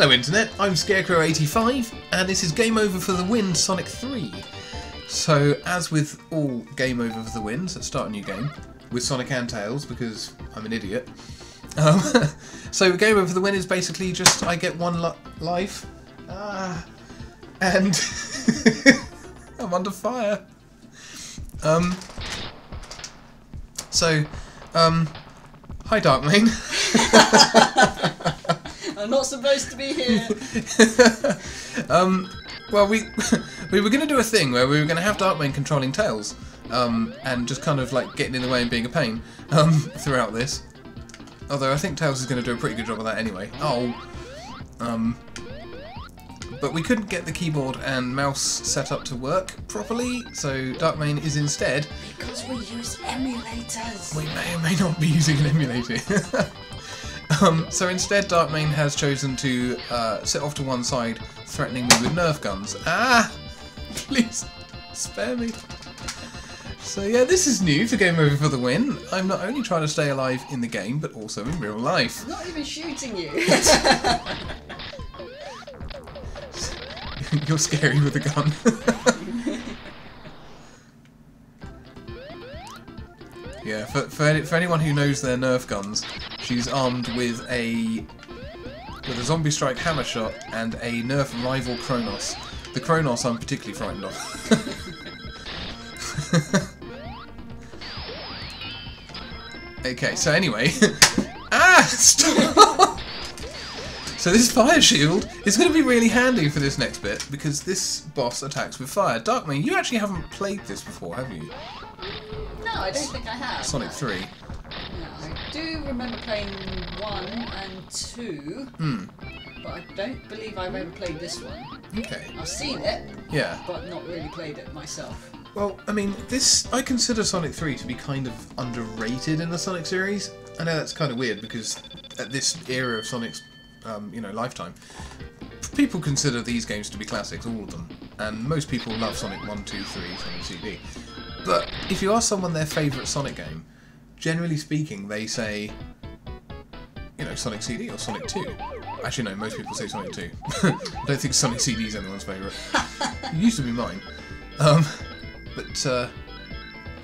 Hello Internet, I'm Scarecrow85 and this is Game Over for the Win Sonic 3. So as with all Game Over for the Wins, let's start a new game with Sonic and Tails because I'm an idiot. So Game Over for the Win is basically just I get one life and I'm under fire. Hi Darkmane. I'm not supposed to be here. Well, we were going to do a thing where we were going to have Darkmane controlling Tails, and just kind of like getting in the way and being a pain throughout this. Although I think Tails is going to do a pretty good job of that anyway. But we couldn't get the keyboard and mouse set up to work properly, so Darkmane is instead... Because we use emulators! We may or may not be using an emulator. So instead Darkmane has chosen to sit off to one side, threatening me with Nerf guns. Ah! Please, spare me. So yeah, this is new for Game Over for the Win. I'm not only trying to stay alive in the game, but also in real life. I'm not even shooting you! You're scary with a gun. Yeah, for anyone who knows their Nerf guns, she's armed with a Zombie Strike hammer shot and a Nerf rival Kronos. The Kronos I'm particularly frightened of. Okay, so anyway, stop! So this fire shield is going to be really handy for this next bit, because this boss attacks with fire. Darkmane, you actually haven't played this before, have you? No, I don't think I have. Sonic 3. No, I do remember playing 1 and 2, but I don't believe I've ever played this one. Okay. I've seen it, Yeah. but not really played it myself. Well, I mean, I consider Sonic 3 to be kind of underrated in the Sonic series. I know that's kind of weird, because at this era of Sonic's lifetime, people consider these games to be classics, all of them, and most people love Sonic 1, 2, 3, Sonic CD. But if you ask someone their favourite Sonic game, generally speaking, they say, Sonic CD or Sonic 2. Actually, no, most people say Sonic 2. I don't think Sonic CD is anyone's favourite. It used to be mine. But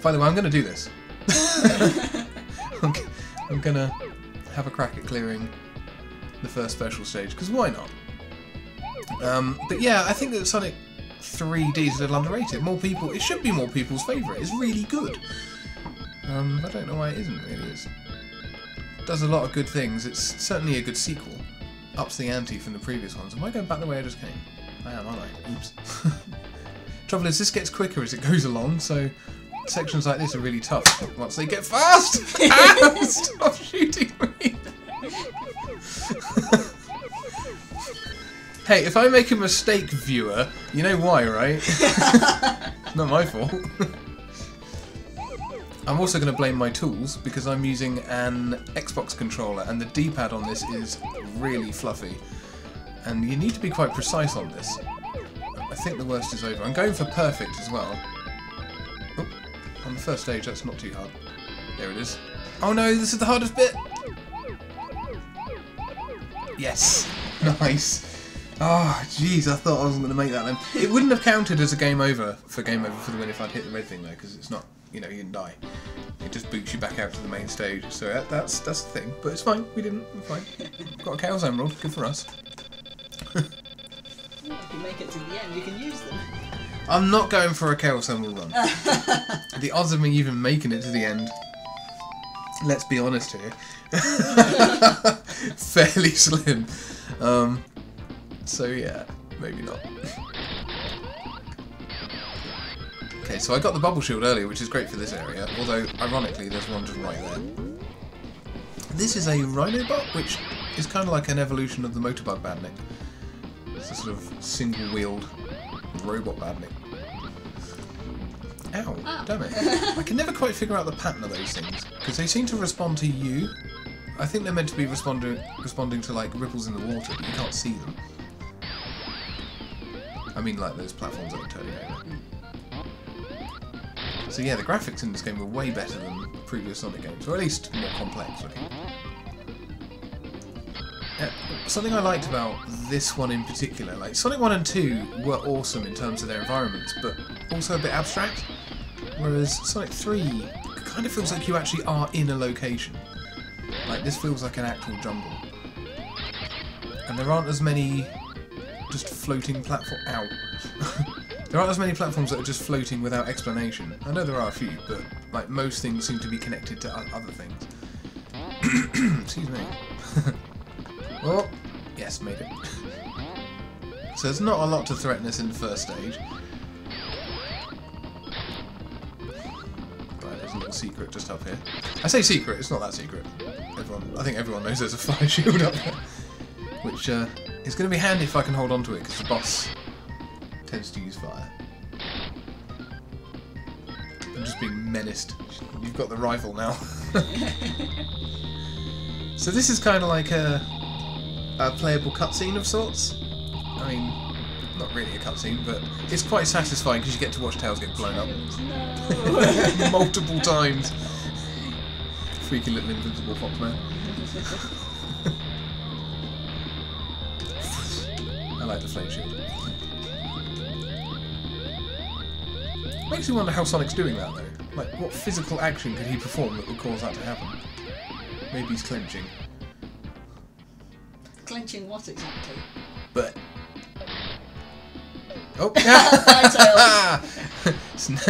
by the way, I'm going to do this. I'm going to have a crack at clearing the first special stage, because why not? But yeah, I think that Sonic 3D is a little underrated. It should be more people's favourite. It's really good. I don't know why it isn't really. It does a lot of good things. It's certainly a good sequel. Ups the ante from the previous ones. Am I going back the way I just came? I am, aren't I? Oops. Trouble is, this gets quicker as it goes along, so sections like this are really tough once they get fast. Ow! Stop shooting me! Hey, if I make a mistake, viewer, you know why, right? It's not my fault. I'm also going to blame my tools, because I'm using an Xbox controller, and the D-pad on this is really fluffy. And you need to be quite precise on this. I think the worst is over. I'm going for perfect as well. Oh, on the first stage, that's not too hard. There it is. Oh no, this is the hardest bit! Yes! Nice! Oh, jeez, I thought I wasn't going to make that then. It wouldn't have counted as a Game Over for the Win if I'd hit the red thing though, because it's not, you didn't die. It just boots you back out to the main stage, so that's the thing. But it's fine, we didn't, we're fine. Got a Chaos Emerald, good for us. If you make it to the end, you can use them. I'm not going for a Chaos Emerald run. The odds of me even making it to the end, let's be honest here, fairly slim. So yeah, maybe not. Okay, so I got the bubble shield earlier, which is great for this area, although ironically there's one just right there. This is a Rhinobot, which is kind of like an evolution of the Motorbug Badnik. It's a sort of single-wheeled robot Badnik. Ow, damn it. I can never quite figure out the pattern of those things, because they seem to respond to you. I think they're meant to be responding to like ripples in the water, but you can't see them. I mean like those platforms that are turning over. So yeah, the graphics in this game were way better than previous Sonic games, or at least more complex looking. something I liked about this one in particular, like Sonic 1 and 2 were awesome in terms of their environments, but also a bit abstract, whereas Sonic 3 kind of feels like you actually are in a location. Like, this feels like an actual jungle. And there aren't as many just floating platforms. Ow. There aren't as many platforms that are just floating without explanation. I know there are a few, but like most things seem to be connected to other things. Excuse me. Oh, yes, made it. So there's not a lot to threaten us in the first stage. Right, there's a little secret just up here. I say secret, it's not that secret. I think everyone knows there's a fire shield up there. Which is going to be handy if I can hold on to it, because the boss tends to use fire. I'm just being menaced. You've got the rifle now. So this is kind of like a playable cutscene of sorts. I mean, not really a cutscene, but it's quite satisfying because you get to watch Tails get blown up. No. Multiple times. Freaky little invincible Foxman. I like the flame shield. Makes me wonder how Sonic's doing that though. Like, what physical action could he perform that would cause that to happen? Maybe he's clenching. Clenching what exactly? But. Oh!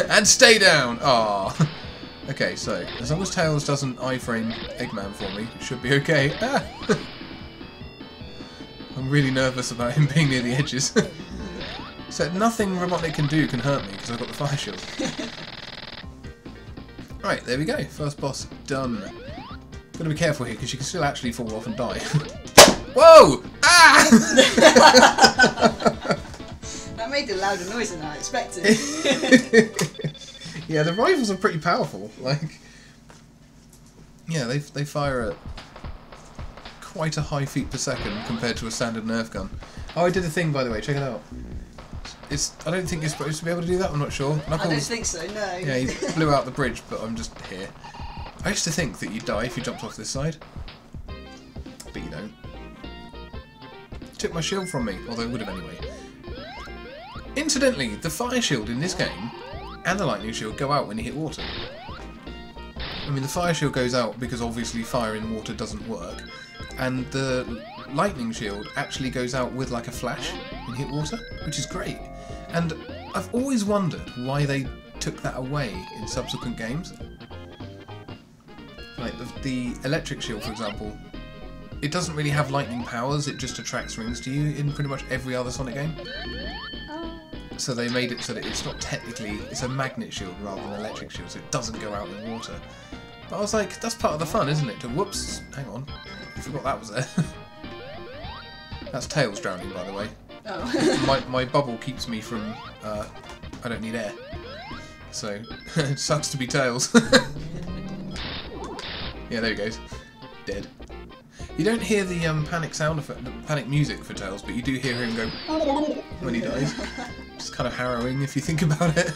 And stay down! Aww. Okay, so, as long as Tails doesn't iframe Eggman for me, it should be okay. Ah. I'm really nervous about him being near the edges. So nothing Robotnik can do can hurt me because I've got the fire shield. Right, there we go. First boss done. Gotta be careful here because you can still actually fall off and die. Whoa! Ah! That made a louder noise than I expected. Yeah, the rifles are pretty powerful. Like, yeah, they fire at quite a high feet per second compared to a standard Nerf gun. Oh, I did a thing, by the way. Check it out. I don't think you're supposed to be able to do that. I'm not sure. Knuckles, I don't think so. No. Yeah, he blew out the bridge, but I'm just here. I used to think that you'd die if you jumped off this side, but you don't. Took my shield from me, although it would have anyway. Incidentally, the fire shield in this game and the lightning shield go out when you hit water. I mean, the fire shield goes out because obviously fire in water doesn't work, and the lightning shield actually goes out with like a flash when you hit water, which is great. And I've always wondered why they took that away in subsequent games. Like the electric shield, for example, it doesn't really have lightning powers, it just attracts rings to you in pretty much every other Sonic game. So they made it so that it's not technically, it's a magnet shield rather than an electric shield, so it doesn't go out in water. But I was like, that's part of the fun, isn't it? To whoops, hang on, I forgot that was there. That's Tails drowning, by the way. Oh. my bubble keeps me from, I don't need air. So, it sucks to be Tails. Yeah, there he goes. Dead. You don't hear the panic sound effect, the panic music for Tails, but you do hear him go when he dies. It's kind of harrowing if you think about it.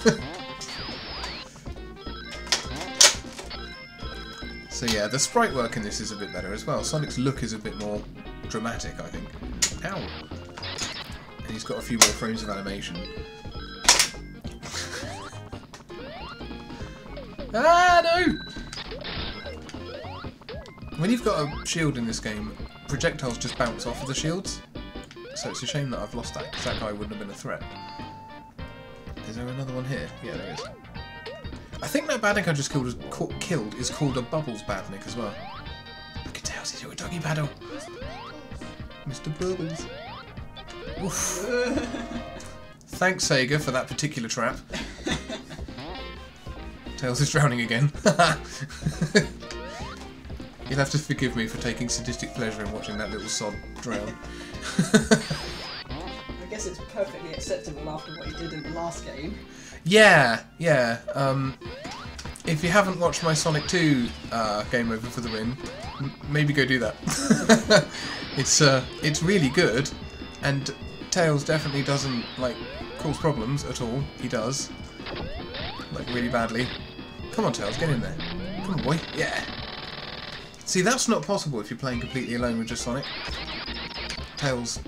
So yeah, the sprite work in this is a bit better as well. Sonic's look is a bit more dramatic, I think. Ow! And he's got a few more frames of animation. Ah, no! When you've got a shield in this game, projectiles just bounce off of the shields. So it's a shame that I've lost that, because that guy wouldn't have been a threat. Is there another one here? Yeah, there is. I think that badnik I just killed is called a Bubbles badnik as well. Look at Tails, he's doing a doggy paddle. Mr. Bubbles. Oof. Thanks, Sega, for that particular trap. Tails is drowning again. You'll have to forgive me for taking sadistic pleasure in watching that little sod drown. I guess it's perfectly acceptable after what he did in the last game. Yeah, yeah. If you haven't watched my Sonic 2 Game Over for the win, maybe go do that. It's really good, and Tails definitely doesn't like cause problems at all. He does, like really badly. Come on, Tails, get in there. Come on, boy. Yeah. See, that's not possible if you're playing completely alone with just Sonic. Tails.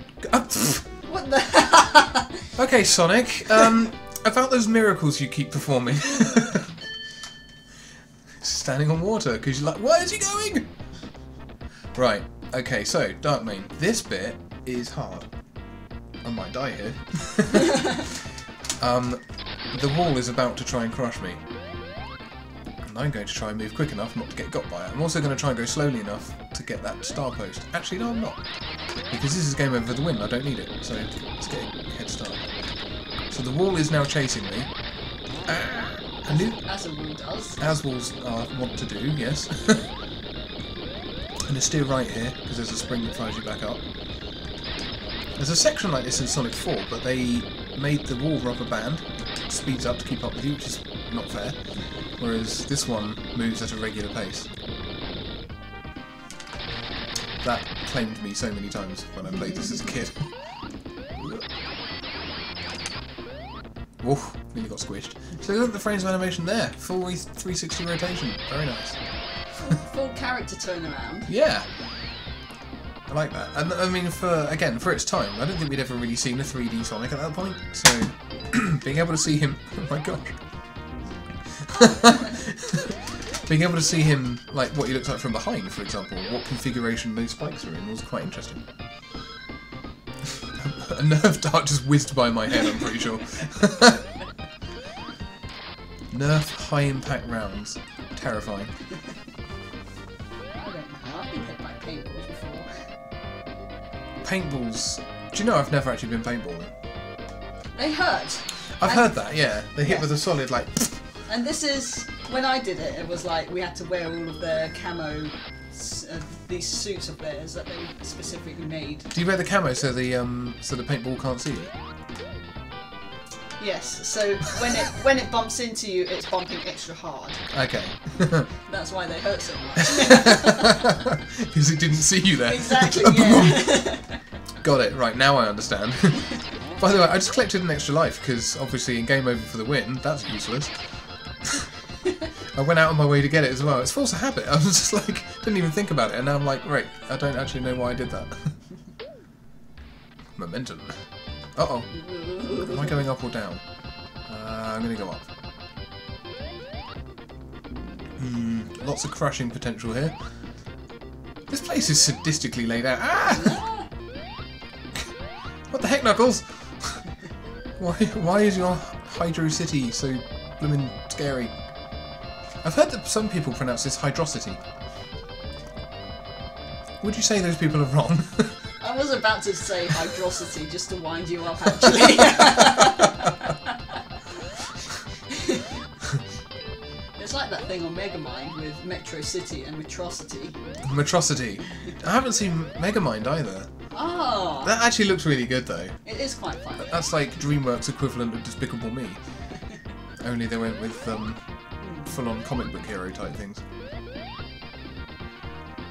What the? Okay, Sonic. About those miracles you keep performing. Standing on water because you're like, where is he going? Right. Okay. So Darkmane. This bit is hard. I might die here. The wall is about to try and crush me. And I'm going to try and move quick enough not to get got by it. I'm also going to try and go slowly enough to get that star post. Actually, no, I'm not. Because this is game over for the win. I don't need it. So let's get a head start. So the wall is now chasing me. As a wall does. As walls want to do, yes. And steer right here, because there's a spring that fires you back up. There's a section like this in Sonic 4, but they made the wall rubber band. It speeds up to keep up with you, which is not fair. Whereas this one moves at a regular pace. That claimed me so many times when I played this as a kid. Woof, nearly got squished. So look at the frames of animation there. Full 360 rotation. Very nice. Full character turnaround. Yeah. I like that. And I mean, for its time, I don't think we'd ever really seen a 3D Sonic at that point. So being able to see him, oh my gosh. Being able to see him, like what he looks like from behind, for example, what configuration those spikes are in, was quite interesting. A Nerf dart just whizzed by my head, I'm pretty sure. Nerf high impact rounds. Terrifying. I don't know. I've been hit by paintballs before. Paintballs. Do you know I've never actually been paintballing? They hurt. I've heard that, yeah. They hit with a solid, like... And this is... When I did it, it was like we had to wear all of their camo... these suits of theirs that they specifically made. Do you wear the camo so the paintball can't see you? Yes, so when it bumps into you, it's bumping extra hard. Okay. That's why they hurt so much. Because it didn't see you there. Exactly, yeah. Got it, right, now I understand. By the way, I just collected an extra life, because obviously in Game Over for the win, that's useless. I went out on my way to get it as well. It's force of habit. I was just like, didn't even think about it, and now I'm like, right, I don't actually know why I did that. Momentum. Uh-oh. Am I going up or down? I'm going to go up. Lots of crushing potential here. This place is sadistically laid out. Ah! What the heck, Knuckles? Why is your Hydro City so blooming scary? I've heard that some people pronounce this Hydrocity. Would you say those people are wrong? I was about to say Hydrocity just to wind you up, actually. It's like that thing on Megamind with Metro City and Metrocity. Metrocity. I haven't seen Megamind either. Oh. That actually looks really good though. It is quite fun. That's like DreamWorks' equivalent of Despicable Me. Only they went with full-on comic book hero type things.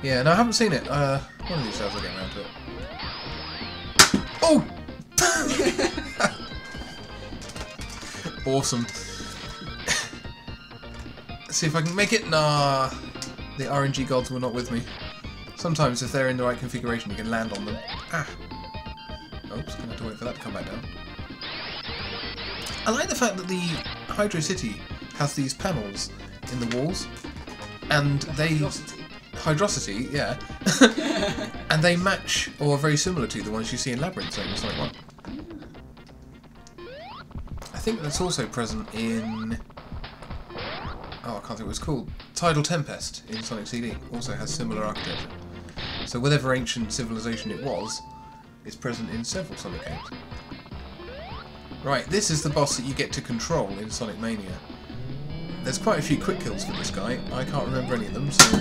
Yeah, no, I haven't seen it. One of these days I'll get around to it. Oh! Awesome. Let's see if I can make it. Nah, the RNG gods were not with me. Sometimes if they're in the right configuration you can land on them. Ah! Oops, gonna have to wait for that to come back down. I like the fact that the Hydro City has these panels in the walls, and they... Hydrocity, yeah. And they match, or are very similar to the ones you see in Labyrinth Zone in Sonic 1. I think that's also present in... Oh, I can't think what it's called. Tidal Tempest in Sonic CD also has similar architecture. So whatever ancient civilization it was, is present in several Sonic games. Right, this is the boss that you get to control in Sonic Mania. There's quite a few quick kills for this guy. I can't remember any of them, so...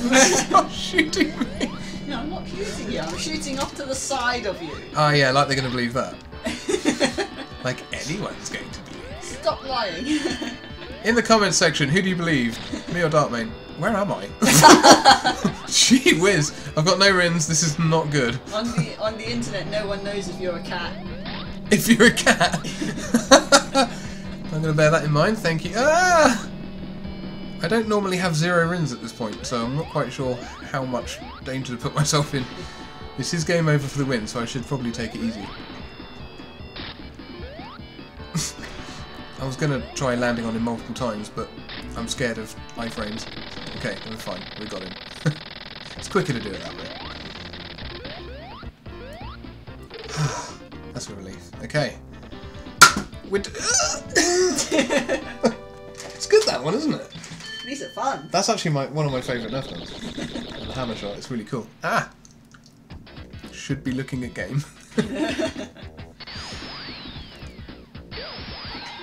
Stop shooting me! No, I'm not shooting you. I'm shooting off to the side of you. Oh yeah, like they're going to believe that. Like anyone's going to believe. Stop lying. In the comments section, who do you believe? Me or Darkmane? Where am I? Gee whiz! I've got no rins, this is not good. On the internet, no one knows if you're a cat. If you're a cat? I'm going to bear that in mind, thank you. Ah! I don't normally have 0 rins at this point, so I'm not quite sure how much danger to put myself in. This is game over for the win, so I should probably take it easy. I was going to try landing on him multiple times, but I'm scared of iframes. Okay, we're fine. We got him. It's quicker to do it that way. That's a relief. Okay. It's good, that one, isn't it? These are fun. That's actually one of my favourite Nerf guns. The hammer shot. It's really cool. Ah! Should be looking at game.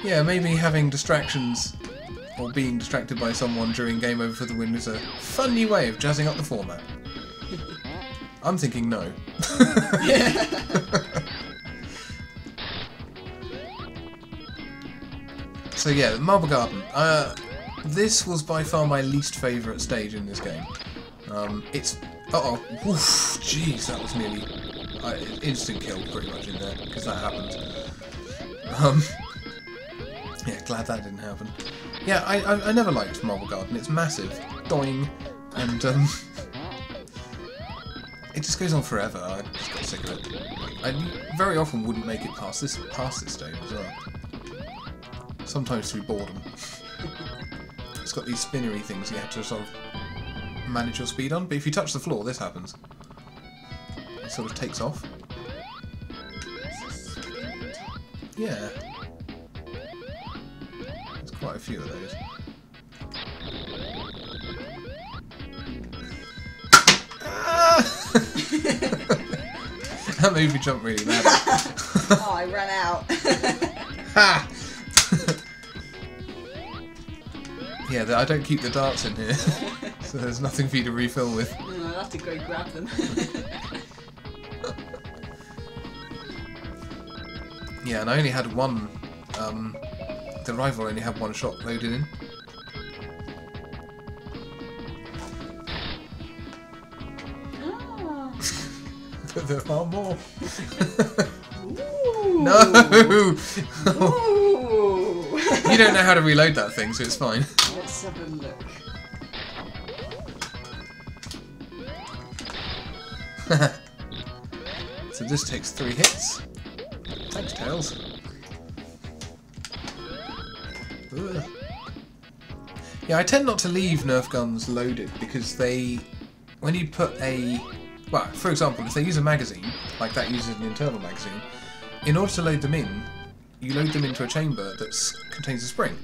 Yeah, maybe having distractions or being distracted by someone during Game Over for the Win is a fun new way of jazzing up the format. I'm thinking no. So yeah, the Marble Garden. This was by far my least favourite stage in this game. It's... Uh-oh. Oof, jeez, that was nearly... instant kill pretty much in there, because that happened. Yeah, glad that didn't happen. Yeah, I never liked Marble Garden. It's massive. Doing. And, it just goes on forever. I just got sick of it. I very often wouldn't make it past this stage as well. Sometimes through boredom. It's got these spinnery things you have to sort of manage your speed on, but if you touch the floor, this happens. It sort of takes off. Yeah. There's quite a few of those. Ah! That made me jump really mad. Oh, I ran out. Ha! Yeah, I don't keep the darts in here, so there's nothing for you to refill with. No, I'll have to go grab them. Yeah, and I only had one, the rival only had one shot loaded in. Oh. But there are more. Ooh. No! Ooh. You don't know how to reload that thing, so it's fine. Let's have a look. So this takes 3 hits. Thanks, Tails. Ugh. Yeah, I tend not to leave Nerf guns loaded because they... When you put a... Well, for example, if they use a magazine, like that uses an internal magazine, in order to load them in, you load them into a chamber that contains a spring.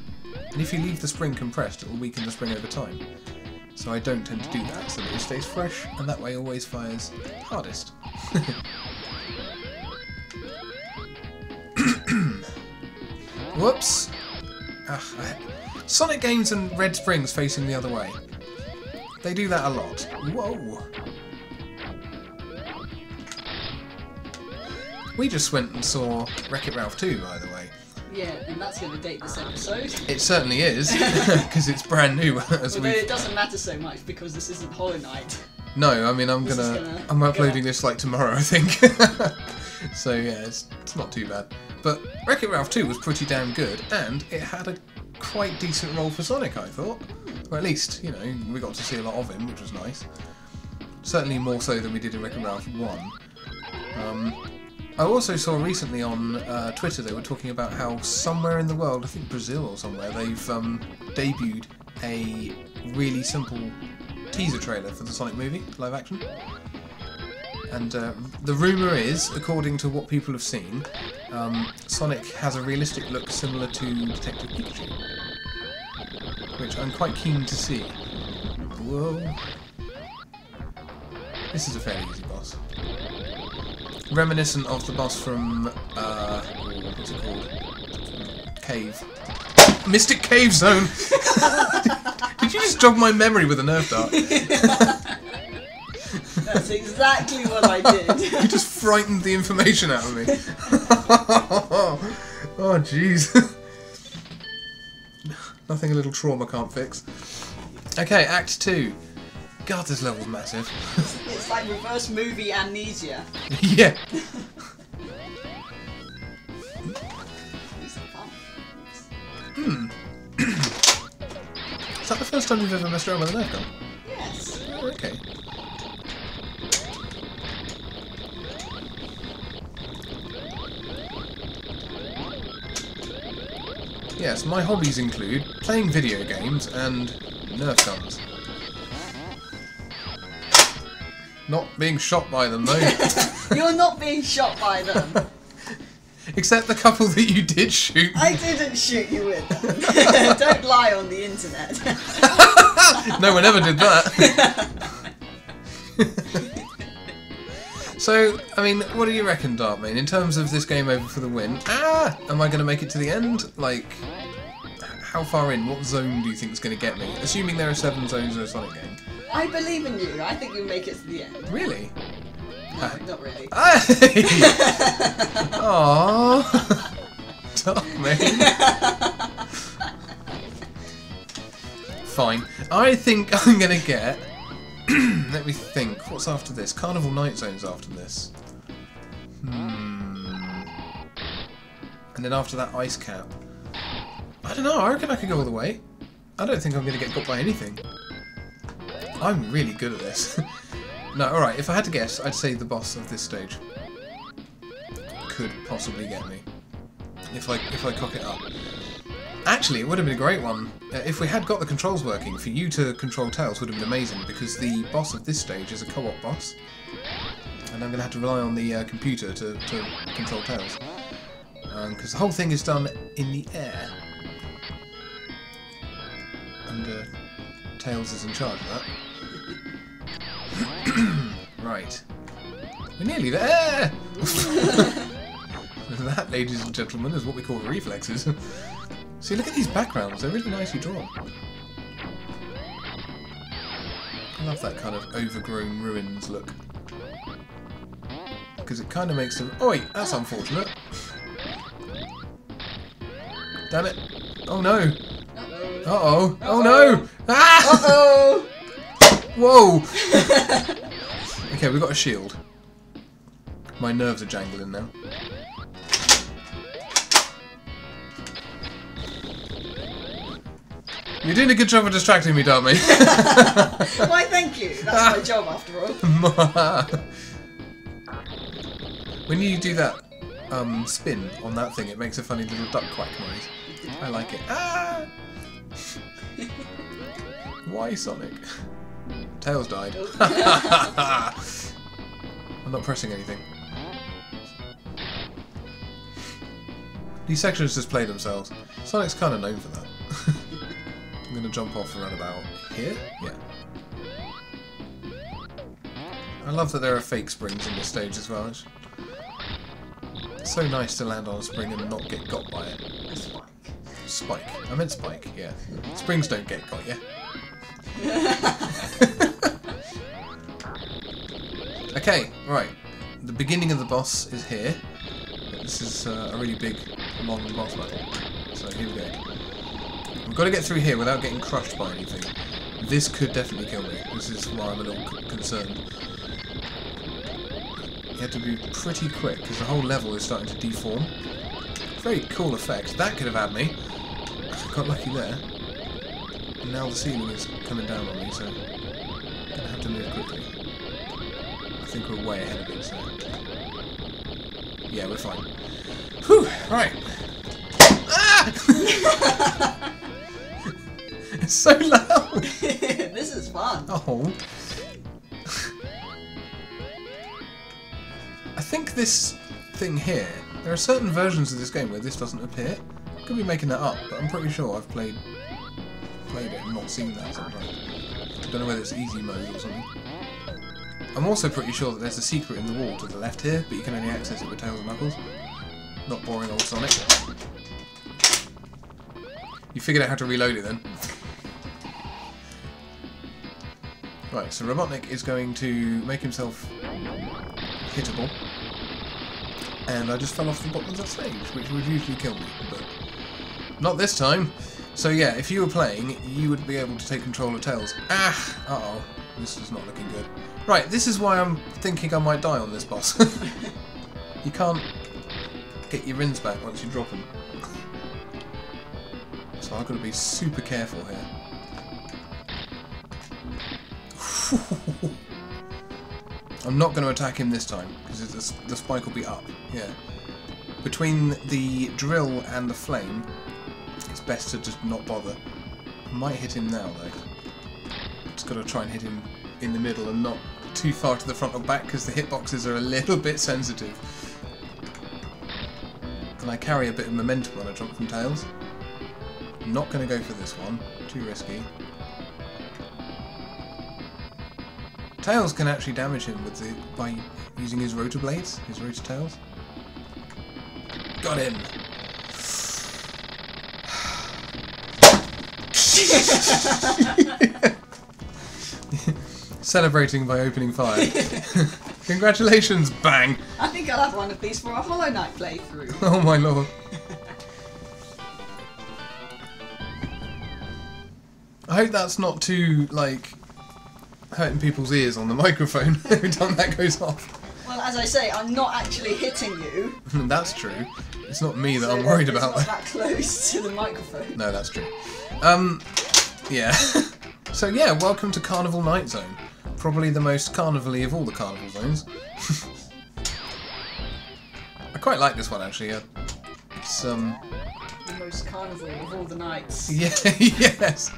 And if you leave the spring compressed, it will weaken the spring over time. So I don't tend to do that, so that it stays fresh, and that way always fires hardest. Whoops! Sonic games and red springs facing the other way. They do that a lot. Whoa! We just went and saw Wreck-It Ralph 2, by the way. Yeah, and that's going to date this episode. It certainly is, because it's brand new. Although it doesn't matter so much because this isn't Hollow Knight. No, I mean I'm uploading this like tomorrow, I think. So yeah, it's not too bad. But Wreck-It Ralph 2 was pretty damn good, and it had a quite decent role for Sonic, I thought. Or at least, you know, we got to see a lot of him, which was nice. Certainly more so than we did in Wreck-It Ralph 1. I also saw recently on Twitter they were talking about how somewhere in the world, I think Brazil or somewhere, they've debuted a really simple teaser trailer for the Sonic movie, live action. And the rumour is, according to what people have seen, Sonic has a realistic look similar to Detective Pikachu, which I'm quite keen to see. Whoa. This is a fairly easy boss. Reminiscent of the boss from, what's it called? Cave. Mystic Cave Zone! Did you just jog my memory with a Nerf dart? That's exactly what I did. You just frightened the information out of me. Oh, jeez. Nothing a little trauma can't fix. Okay, Act 2. God, this level's massive. It's like reverse movie amnesia. Yeah. Is that the first time you've ever messed around with a Nerf gun? Yes. Oh, okay. Yes, my hobbies include playing video games and Nerf guns. Not being shot by them, though. You're not being shot by them. Except the couple that you did shoot. I didn't shoot you with them. Don't lie on the internet. No one ever did that. So, I mean, what do you reckon, Darkmane, in terms of this game over for the win? Am I going to make it to the end? Like, how far in? What zone do you think is going to get me? Assuming there are 7 zones in a Sonic game. I believe in you. I think you'll make it to the end. Really? No, not really. Aww. Darkmane. Fine. I think I'm going to get... Let me think. What's after this? Carnival Night Zone's after this. And then after that, Ice Cap. I don't know. I reckon I could go all the way. I don't think I'm going to get got by anything. I'm really good at this. No, alright. If I had to guess, I'd say the boss of this stage could possibly get me. If I cock it up. Actually, it would have been a great one. If we had got the controls working, for you to control Tails would have been amazing, because the boss of this stage is a co-op boss. And I'm going to have to rely on the computer to control Tails. Because the whole thing is done in the air. And Tails is in charge of that. Right. We're nearly there! That, ladies and gentlemen, is what we call reflexes. See, look at these backgrounds, they're really nicely drawn. I love that kind of overgrown ruins look. Because it kind of makes them... Oh wait, that's unfortunate. Damn it. Oh no. Uh-oh. Oh no. Ah! Uh-oh. Whoa. Okay, we've got a shield. My nerves are jangling now. You're doing a good job of distracting me, Darkmane. Why, thank you. That's my job, after all. When you do that spin on that thing, it makes a funny little duck quack noise. I like it. Ah! Why, Sonic? Tails died. I'm not pressing anything. These sections just play themselves. Sonic's kind of known for that. I'm going to jump off around about here. Yeah. I love that there are fake springs in this stage as well. It's so nice to land on a spring and not get got by it. Spike. I meant spike, yeah. Springs don't get got, yeah? Okay, right. The beginning of the boss is here. This is a really big, long boss battle. So here we go. We've got to get through here without getting crushed by anything. This could definitely kill me. This is why I'm a little concerned. You have to be pretty quick because the whole level is starting to deform. Very cool effect. That could have had me. Got lucky there. And now the ceiling is coming down on me, so I'm going to have to move quickly. I think we're way ahead of it, so... Yeah, we're fine. Whew! Right. Ah! It's so loud! This is fun. Oh. I think this thing here, there are certain versions of this game where this doesn't appear. I could be making that up, but I'm pretty sure I've played it and not seen that sometimes. I don't know whether it's easy mode or something. I'm also pretty sure that there's a secret in the wall to the left here, but you can only access it with Tails and Knuckles. Not boring old Sonic. You figured out how to reload it then. Right, so Robotnik is going to make himself hittable. And I just fell off the bottom of that stage, which would usually kill me, but not this time. So yeah, if you were playing, you would be able to take control of Tails. Ah! Uh-oh. This is not looking good. Right, this is why I'm thinking I might die on this boss. You can't get your rins back once you drop them. So I've got to be super careful here. I'm not going to attack him this time, because the spike will be up. Yeah. Between the drill and the flame, it's best to just not bother. Might hit him now though. Just got to try and hit him in the middle and not too far to the front or back because the hitboxes are a little bit sensitive. And I carry a bit of momentum when I jump from Tails. Not going to go for this one. Too risky. Tails can actually damage him with by using his rotor blades, his rotor tails. Got him! Celebrating by opening fire. Congratulations, bang! I think I'll have one of these for a Hollow Knight playthrough. Oh my lord. I hope that's not too, like, hurting people's ears on the microphone every time that goes off. Well, as I say, I'm not actually hitting you. That's true. It's not me that I'm worried about. It's not that close to the microphone. No, that's true. Yeah. So yeah, welcome to Carnival Night Zone. Probably the most carnival-y of all the carnival zones. I quite like this one actually. It's the most carnival of all the nights. Yeah, yes.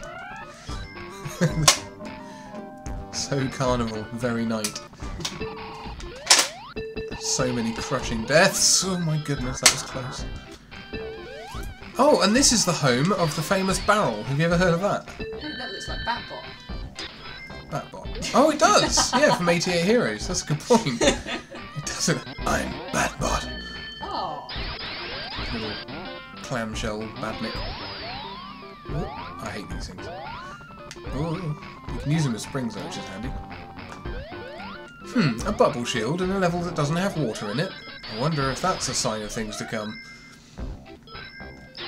So carnival, very night. So many crushing deaths. Oh my goodness, that was close. Oh, and this is the home of the famous barrel. Have you ever heard of that? That looks like Batbot. Batbot. Oh, it does. Yeah, from 88 Heroes. That's a good point. It doesn't. I'm Batbot. Oh. Little clamshell badnik. Ooh, I hate these things. Ooh, you can use them as springs though, which is handy. A bubble shield in a level that doesn't have water in it. I wonder if that's a sign of things to come.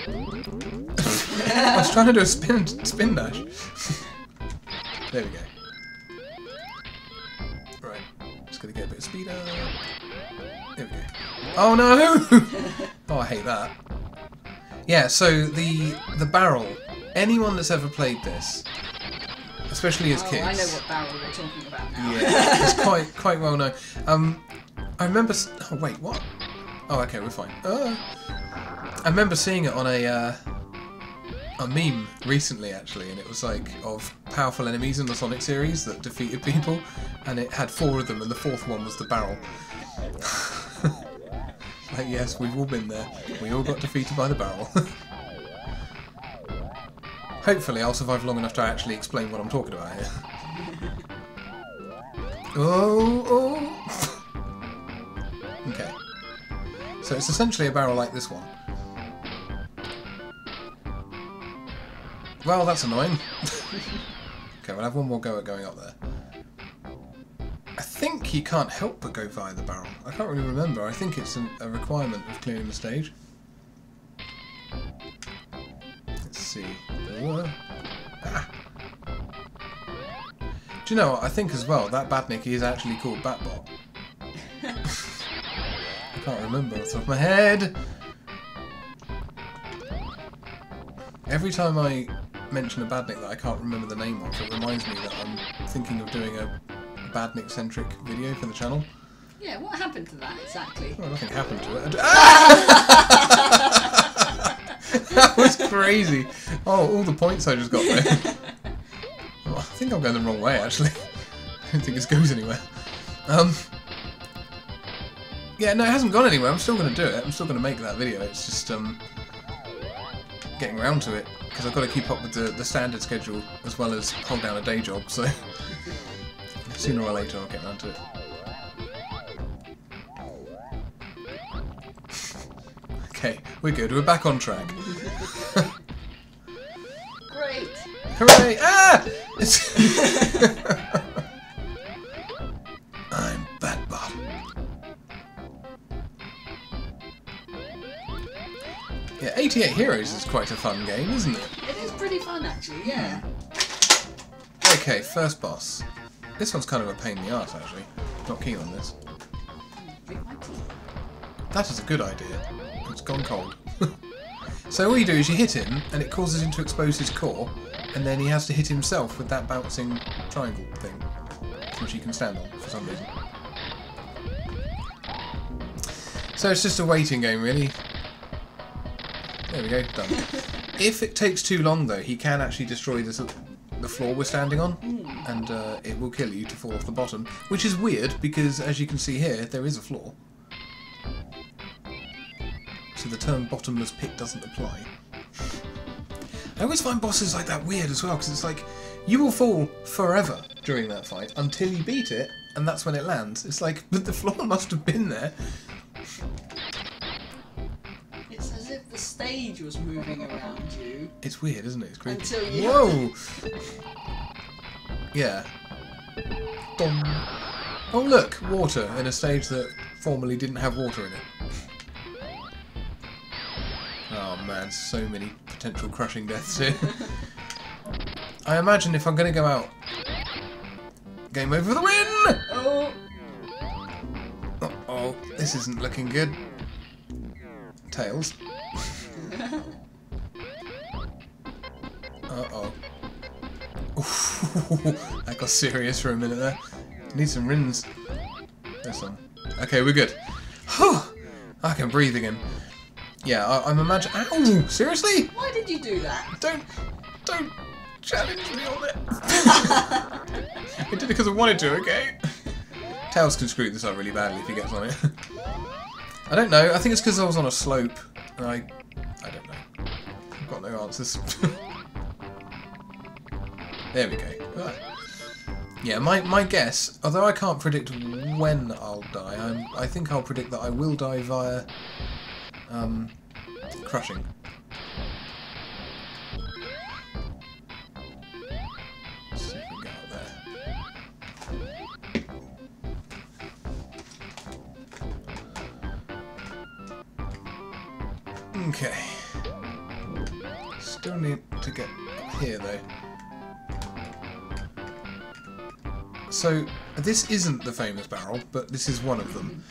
I was trying to do a spin dash. There we go. Right, just gotta get a bit of speed up. There we go. Oh no! Oh, I hate that. Yeah, so the barrel. Anyone that's ever played this, especially as kids. I know what barrel we're talking about now. Yeah, it's quite well known. I remember. Oh wait, what? Oh, okay, we're fine. I remember seeing it on a meme recently, actually, and it was like of powerful enemies in the Sonic series that defeated people, and it had 4 of them, and the 4th one was the barrel. Like, yes, we've all been there. We all got defeated by the barrel. Hopefully, I'll survive long enough to actually explain what I'm talking about here. Oh. Okay. So it's essentially a barrel like this one. Well, that's annoying. Okay, we'll have one more go at going up there. I think you can't help but go via the barrel. I can't really remember. I think it's a requirement of clearing the stage. Let's see. Ah. Do you know what? I think as well, that badnik is actually called Batbot. I can't remember off the top of my head. Every time I mention a badnik that I can't remember the name of, it reminds me that I'm thinking of doing a badnik-centric video for the channel. Yeah, what happened to that exactly? Well, nothing happened to it. Ah! That was crazy. Oh, all the points I just got there. Oh, I think I'm going the wrong way, actually. I don't think this goes anywhere. Yeah, no, it hasn't gone anywhere. I'm still going to do it. I'm still going to make that video. It's just getting around to it because I've got to keep up with the standard schedule as well as hold down a day job. So sooner or later I'll get around to it. Okay, we're good. We're back on track. Great. Hooray! Ah! I'm Batbot. Yeah, 88 Heroes is quite a fun game, isn't it? It is pretty fun, actually, yeah. Okay, first boss. This one's kind of a pain in the arse, actually. Not keen on this. That is a good idea. It's gone cold. So all you do is you hit him, and it causes him to expose his core, and then he has to hit himself with that bouncing triangle thing, which he can stand on for some reason. So it's just a waiting game, really. There we go, done. If it takes too long, though, he can actually destroy the floor we're standing on, and it will kill you to fall off the bottom, which is weird because, as you can see here, there is a floor. So the term bottomless pit doesn't apply. I always find bosses like that weird as well, because it's like, you will fall forever during that fight until you beat it, and that's when it lands. It's like, but the floor must have been there. It's as if the stage was moving around you. It's weird, isn't it? It's creepy. Until you... Whoa! Yeah. Dum. Oh look, water in a stage that formerly didn't have water in it. Oh man, so many potential crushing deaths here. I imagine if I'm going to go out, game over the win! Oh! Uh-oh, this isn't looking good. Tails. Uh-oh. That got serious for a minute there. Need some rins. There's some. Okay, we're good. I can breathe again. Yeah, I'm imagining. Ow! Seriously? Why did you do that? Don't challenge me on it. I did it because I wanted to. Okay. Tails can screw this up really badly if he gets on it. I don't know. I think it's because I was on a slope. And I don't know. I've got no answers. There we go. Right. Yeah, my guess, although I can't predict when I'll die, I think I'll predict that I will die via crushing. Let's see if we can get out there. Okay. Still need to get up here though. So, this isn't the famous barrel, but this is one of them.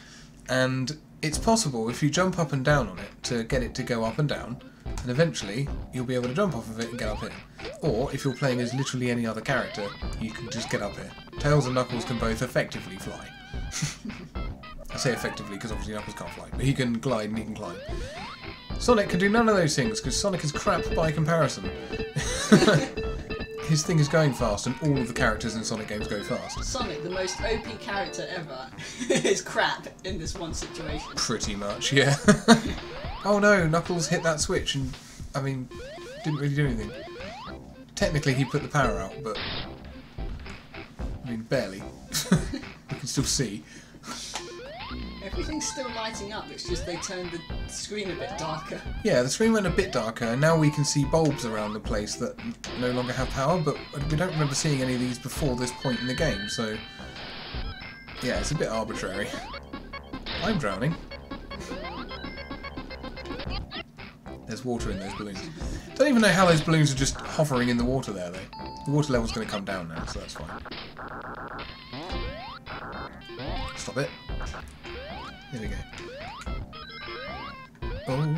And it's possible, if you jump up and down on it, to get it to go up and down, and eventually you'll be able to jump off of it and get up here. Or, if you're playing as literally any other character, you can just get up here. Tails and Knuckles can both effectively fly. I say effectively because obviously Knuckles can't fly, but he can glide and he can climb. Sonic can do none of those things, because Sonic is crap by comparison. His thing is going fast, and all of the characters in Sonic games go fast. Sonic, the most OP character ever, is crap in this one situation. Pretty much, yeah. Oh no, Knuckles hit that switch and, I mean, didn't really do anything. Technically he put the power out, but, I mean, barely. You can still see. Everything's still lighting up, it's just they turned the screen a bit darker. Yeah, the screen went a bit darker, and now we can see bulbs around the place that no longer have power, but we don't remember seeing any of these before this point in the game, so... Yeah, it's a bit arbitrary. I'm drowning. There's water in those balloons. Don't even know how those balloons are just hovering in the water there, though. The water level's going to come down now, so that's fine. Stop it. There we go. Oh.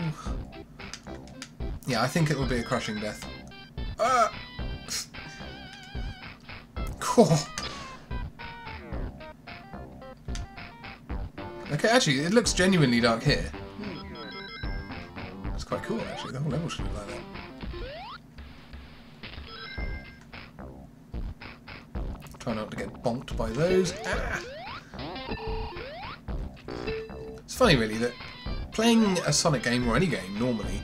Yeah, I think it will be a crushing death. Ah! Cool. Okay, actually, it looks genuinely dark here. It's quite cool, actually. The whole level should look like that. Try not to get bonked by those. Ah! It's funny, really, that playing a Sonic game or any game normally,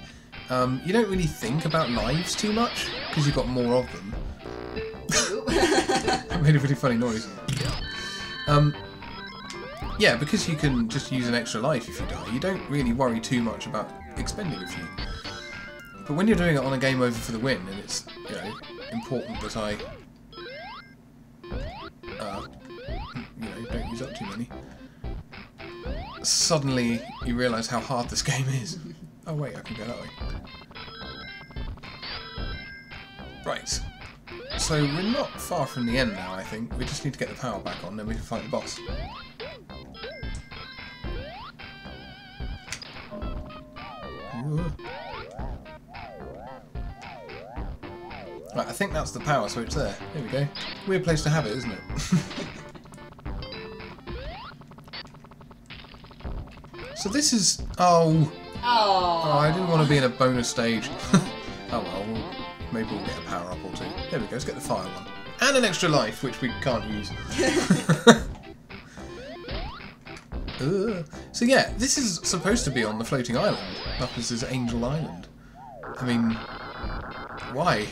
you don't really think about lives too much because you've got more of them. I made a really funny noise. Yeah, because you can just use an extra life if you die, you don't really worry too much about expending a few. But when you're doing it on a game over for the win, and it's, you know, important that I, you know, don't use up too many. Suddenly you realise how hard this game is. Oh wait, I can go that way. Right. So we're not far from the end now, I think. We just need to get the power back on, then we can fight the boss. Right, I think that's the power switch there. There we go. Weird place to have it, isn't it? So this is... Oh, I didn't want to be in a bonus stage. Oh There we go, let's get the fire one. And an extra life, which we can't use. So yeah, this is supposed to be on the floating island. Knuckles' Angel Island. I mean, why?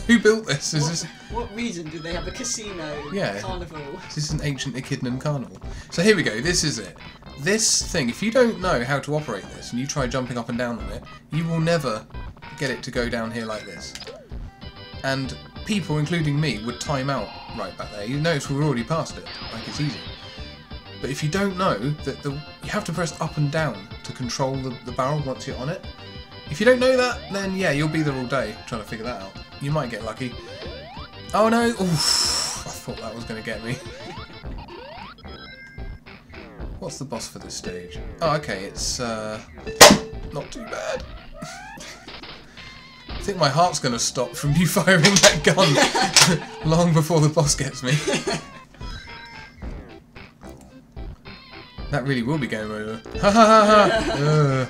Who built this? What reason do they have a casino carnival? This is an ancient echidnan carnival. So here we go, this is it. This thing, if you don't know how to operate this and you try jumping up and down on it, you will never get it to go down here like this. And people, including me, would time out right back there. You notice we're already past it, like it's easy. But if you don't know that you have to press up and down to control the barrel once you're on it. If you don't know that, then yeah, you'll be there all day trying to figure that out. You might get lucky. Oh no! Oof, I thought that was going to get me. What's the boss for this stage? Oh, okay, it's not too bad. I think my heart's going to stop from you firing that gun long before the boss gets me. That really will be game over. Ha ha ha ha!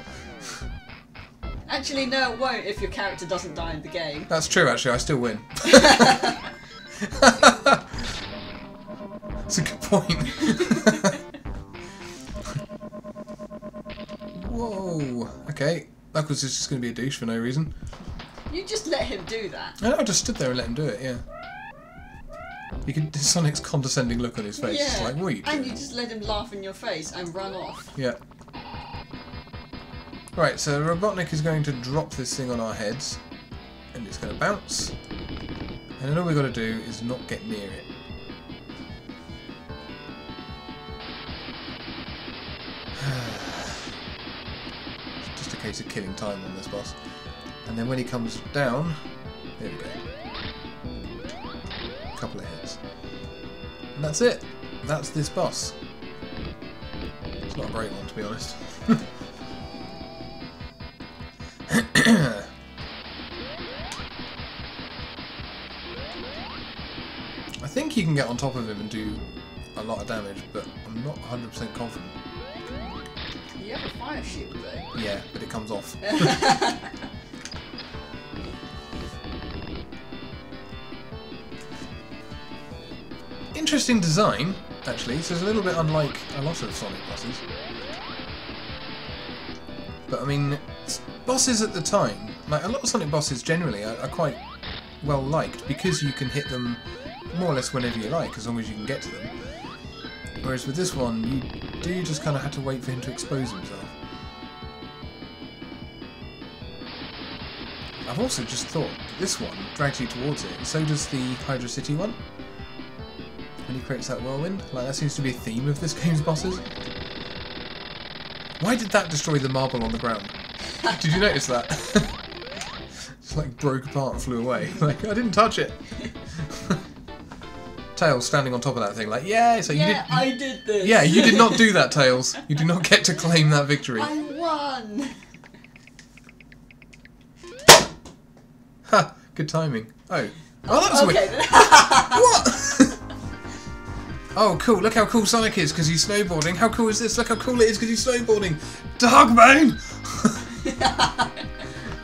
Actually, no, it won't if your character doesn't die in the game. That's true, actually, I still win. That's a good point. Whoa. Okay, Knuckles is just going to be a douche for no reason. You just let him do that. I just stood there and let him do it, yeah. You could Sonic's condescending look on his face. Yeah, It's like, what are you doing? and you just let him laugh in your face and run off. Yeah. Right, so Robotnik is going to drop this thing on our heads, and it's going to bounce, and then all we've got to do is not get near it. It's just a case of killing time on this boss. And then when he comes down, there we go. A couple of hits. And that's it. That's this boss. It's not a great one, to be honest. I think you can get on top of him and do a lot of damage, but I'm not 100% confident. You have a fire shield though. Yeah, but it comes off. Interesting design, actually. So it's a little bit unlike a lot of Sonic bosses. But I mean, bosses at the time, like a lot of Sonic bosses generally are quite well liked because you can hit them more or less whenever you like, as long as you can get to them. Whereas with this one, you do just kind of have to wait for him to expose himself. I've also just thought that this one drags you towards it, and so does the Hydra City one. When he creates that whirlwind, like that seems to be a theme of this game's bosses. Why did that destroy the marble on the ground? Did you notice that? Just like broke apart and flew away. Like, I didn't touch it. Tails standing on top of that thing, like, yeah, so I did this. Yeah, you did not do that, Tails. You do not get to claim that victory. I won. Ha! Good timing. Oh, that was okay. weird. What? Oh, cool. Look how cool Sonic is because he's snowboarding. How cool is this? Look how cool it is because he's snowboarding. Dogbane!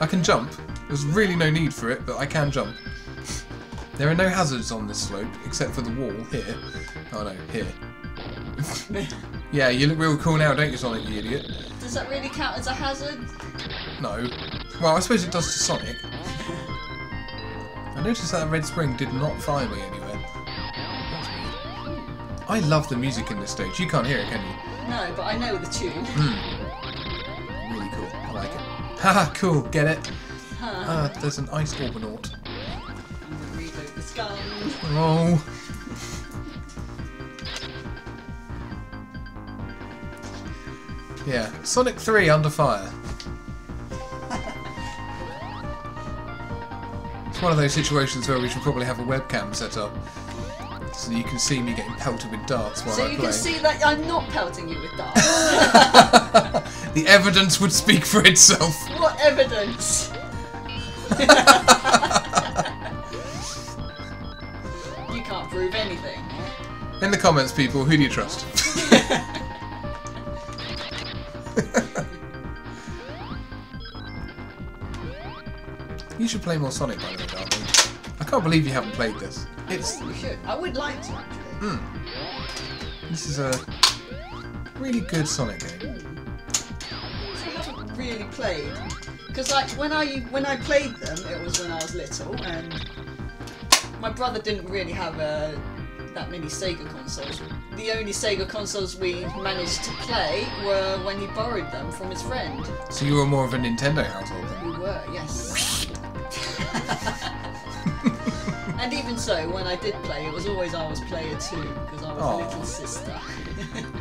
I can jump. There's really no need for it, but I can jump. There are no hazards on this slope, except for the wall here. Oh no, here. Yeah, you look real cool now, don't you, Sonic, you idiot? Does that really count as a hazard? No. Well, I suppose it does to Sonic. I noticed that red spring did not fire me anywhere. That's weird. I love the music in this stage. You can't hear it, can you? No, but I know the tune. Really cool. I like it. Haha, cool. Get it? There's an ice orbinaut. I'm gonna reload this gun. Oh. Yeah. Sonic 3 under fire. It's one of those situations where we should probably have a webcam set up so you can see me getting pelted with darts while I play. So you can see that I'm not pelting you with darts. The evidence would speak for itself. What evidence? You can't prove anything. In the comments, people, who do you trust? You should play more Sonic, by the way, darling. I can't believe you haven't played this. It's You should. I would like to actually. This is a really good Sonic game. I haven't really played because like when I played them, it was when I was little, and my brother didn't really have that many Sega consoles. The only Sega consoles we managed to play were when he borrowed them from his friend. So you were more of a Nintendo household then? We were, yes. And even so, when I did play, it was always I was player 2 because I was a little sister.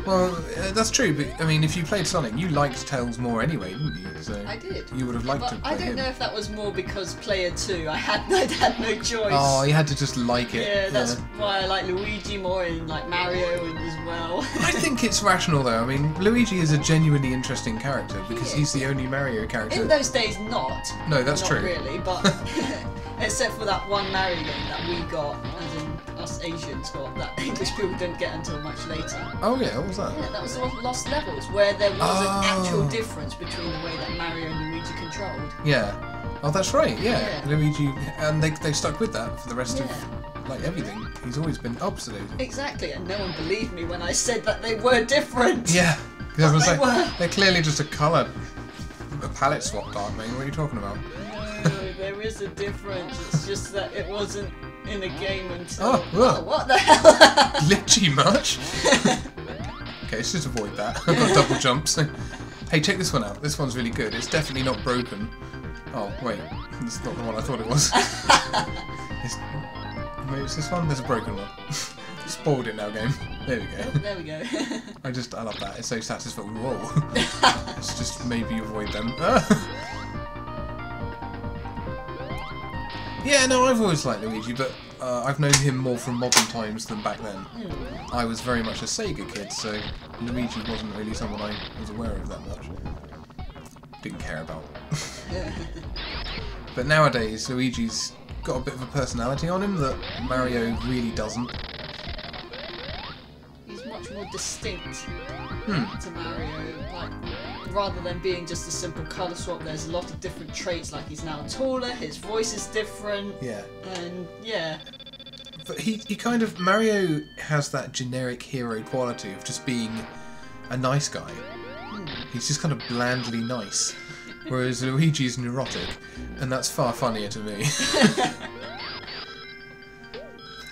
Well, that's true, but I mean, if you played Sonic, you liked Tails more anyway, didn't you? So I did. You would have liked But to play I don't him. know if that was more because player 2, I'd had no choice. Oh, you had to just like it. Yeah, that's why I like Luigi more and like Mario and as well. I think it's rational though. I mean, Luigi is a genuinely interesting character because he's the only Mario character. In those days, not. No, that's not true. Really, but except for that one Mario game that we got, as in us Asians got, that English people didn't get until much later. Oh yeah, what was that? Yeah, that was Lost Levels, where there was an actual difference between the way that Mario and Luigi controlled. Yeah. Oh, that's right. Yeah. Yeah. Luigi, and they stuck with that for the rest of like everything. He's always been opposite. Exactly, and no one believed me when I said that they were different. Yeah. Because I was They like, were. they're clearly just a palette swap, Dark Main. What are you talking about? No, there is a difference. It's just that it wasn't in a game until. Oh, whoa. What the hell? Glitchy much? Okay, let's just avoid that. I've got double jumps. Hey, check this one out. This one's really good. It's definitely not broken. Oh, wait. That's not the one I thought it was. Maybe it's this one? There's a broken one. Spoiled it now, game. There we go. Oh, there we go. I love that. It's so satisfying. Whoa. Let's just maybe avoid them. Yeah, no, I've always liked Luigi, but I've known him more from modern times than back then. I was very much a Sega kid, so Luigi wasn't really someone I was aware of that much. Didn't care about. But nowadays, Luigi's got a bit of a personality on him that Mario really doesn't. He's much more distinct to Mario. Like, rather than being just a simple colour swap, there's a lot of different traits. Like he's now taller, his voice is different. Yeah. And yeah. But he kind of... Mario has that generic hero quality of just being a nice guy. He's just kind of blandly nice. Whereas Luigi's neurotic, and that's far funnier to me.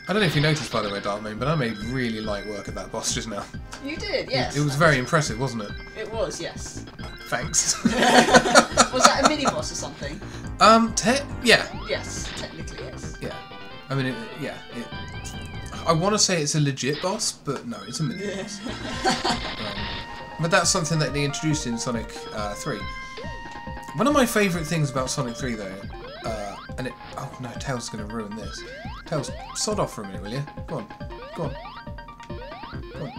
I don't know if you noticed, by the way, Darkmain, but I made really light work of that boss just now. You did, yes. It was very impressive, wasn't it? It was, yes. Thanks. Was that a mini boss or something? Yeah. Yes, technically, yes. Yeah. I mean, I want to say it's a legit boss, but no, it's a mini boss. But that's something that they introduced in Sonic 3. One of my favourite things about Sonic 3, though, oh no, Tails is going to ruin this. Tails, sod off for a minute, will you? Go on. Go on. Go on.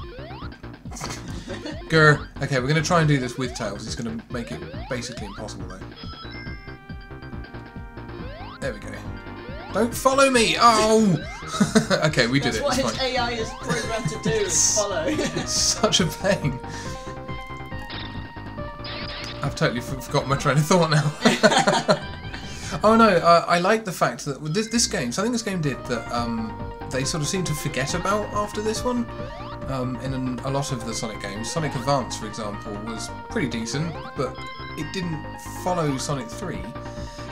Grr. Okay, we're going to try and do this with Tails. He's going to make it basically impossible, though. There we go. Don't follow me! Oh! Okay, we did it. That's It's what his fine. AI is programmed to do, is follow. It's such a pain. I've totally forgot my train of thought now. Oh no, I like the fact that with this game, something this game did that they sort of seem to forget about after this one. In a lot of the Sonic games, Sonic Advance, for example, was pretty decent, but it didn't follow Sonic 3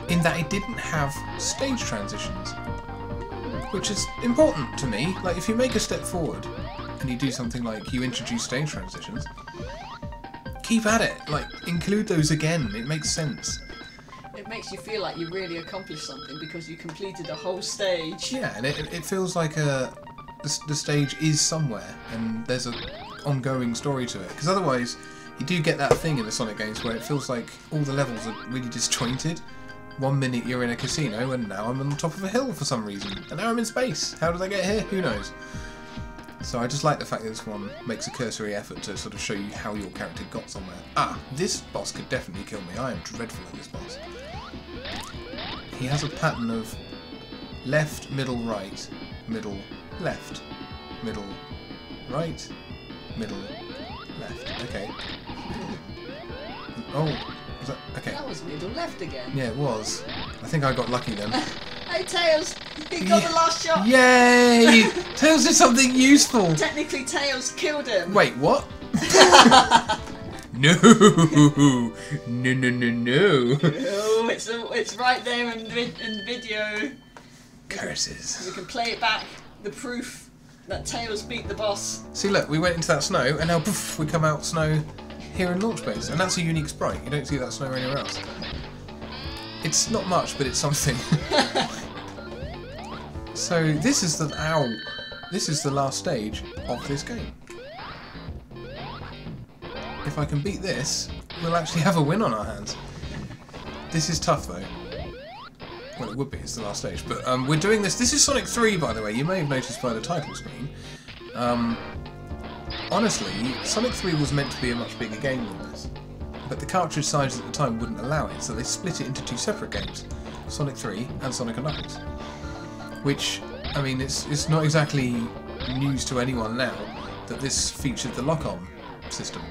in that it didn't have stage transitions, which is important to me. Like, if you make a step forward and you do something like you introduce stage transitions, keep at it. Like, include those again. It makes sense. It makes you feel like you really accomplished something because you completed a whole stage. Yeah, and it feels like the stage is somewhere and there's an ongoing story to it. Because otherwise, you do get that thing in the Sonic games where it feels like all the levels are really disjointed. 1 minute you're in a casino and now I'm on the top of a hill for some reason. And now I'm in space. How did I get here? Who knows? So I just like the fact that this one makes a cursory effort to sort of show you how your character got somewhere. Ah, this boss could definitely kill me. I am dreadful at this boss. He has a pattern of left, middle, right, middle, left, middle, right, middle, left. Okay. Oh, was that... Okay. That was middle left again. Yeah, it was. I think I got lucky then. Hey Tails, he got the last shot. Yay! Tails did something useful. Technically, Tails killed him. Wait, what? No, no, no, no, no. Oh, it's right there in video. Curses. We can play it back. The proof that Tails beat the boss. See, look, we went into that snow, and now poof, we come out snow here in Launch Base, and that's a unique sprite. You don't see that snow anywhere else. It's not much, but it's something. So this is the last stage of this game. If I can beat this, we'll actually have a win on our hands. This is tough though. Well, it would be, it's the last stage, but we're doing this. This is Sonic 3, by the way. You may have noticed by the title screen. Honestly, Sonic 3 was meant to be a much bigger game than this, but the cartridge size at the time wouldn't allow it, so they split it into two separate games, Sonic 3 and Sonic & Knuckles. Which, I mean, it's not exactly news to anyone now that this featured the lock-on system.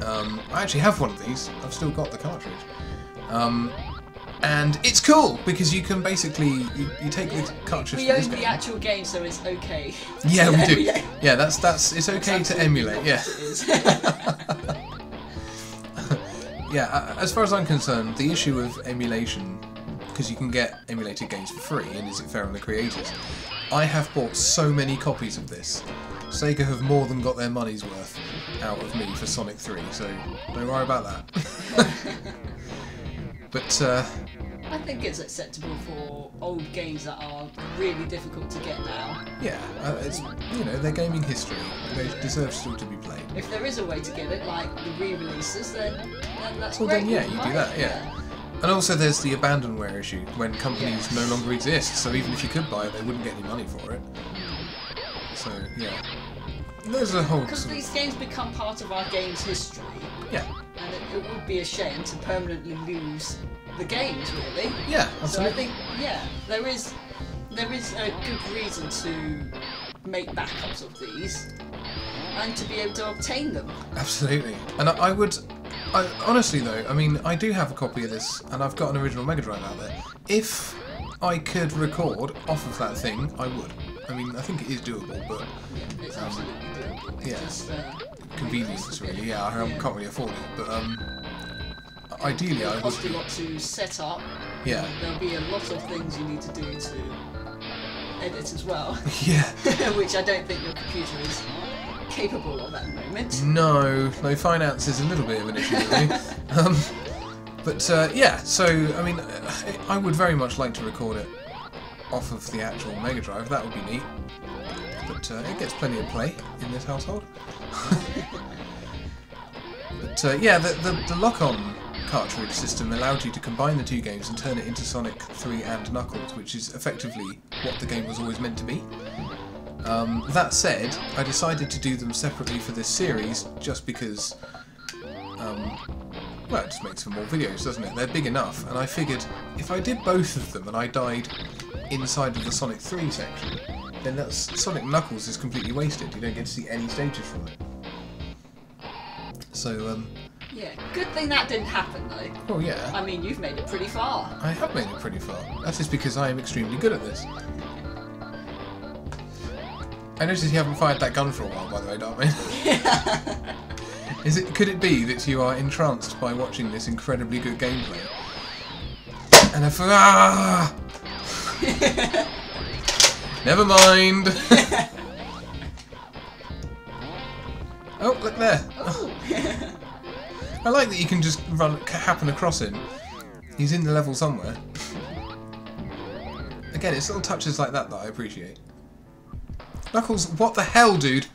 I actually have one of these. I've still got the cartridge. And it's cool because you can basically you take the cartridge. We for this own game. the actual game, so it's okay. Yeah, we do. Yeah. Yeah, that's it's okay to emulate. Yeah. Yeah, as far as I'm concerned, the issue of emulation, because you can get emulated games for free, and is it fair on the creators? I have bought so many copies of this. Sega have more than got their money's worth out of me for Sonic 3, so don't worry about that. But I think it's acceptable for old games that are really difficult to get now. yeah, it's, you know, their gaming history. They deserve still to be played. If there is a way to get it, like the re-releases, then that's Well, great. then yeah, you do that, yeah. And also there's the abandonware issue, when companies no longer exist, so even if you could buy it, they wouldn't get any money for it. So, yeah. There's a whole... Because these games become part of our game's history, Yeah. and it would be a shame to permanently lose the games, really. Yeah, So I absolutely. think, yeah, there is a good reason to make backups of these, and to be able to obtain them. Absolutely. And honestly though, I mean, I do have a copy of this, and I've got an original Mega Drive out there. If I could record off of that thing, I would. I mean, I think it is doable, but Yeah, it's absolutely doable. It's yeah. just, convenience really. Yeah, I can't really afford it, but ideally I it'll would. cost a lot to set up. Yeah. There'll be a lot of things you need to do to edit as well, Yeah. which I don't think your computer is capable of at the moment. No, finance is a little bit of an issue really. But yeah, so I mean, I would very much like to record it off of the actual Mega Drive. That would be neat. But it gets plenty of play in this household. But yeah, the lock-on cartridge system allowed you to combine the two games and turn it into Sonic 3 and Knuckles, which is effectively what the game was always meant to be. That said, I decided to do them separately for this series just because, well, it just makes for more videos, doesn't it? They're big enough, and I figured if I did both of them and I died inside of the Sonic 3 section, then that's Sonic Knuckles is completely wasted. You don't get to see any stages from it. So, Yeah, good thing that didn't happen though. well, yeah. I mean, you've made it pretty far. I have made it pretty far. That is because I am extremely good at this. I noticed you haven't fired that gun for a while, by the way, Dartman. Could it be that you are entranced by watching this incredibly good gameplay? And never mind. Oh, look there. Oh. I like that you can just happen across him. He's in the level somewhere. Again, it's little touches like that I appreciate. Knuckles, what the hell, dude?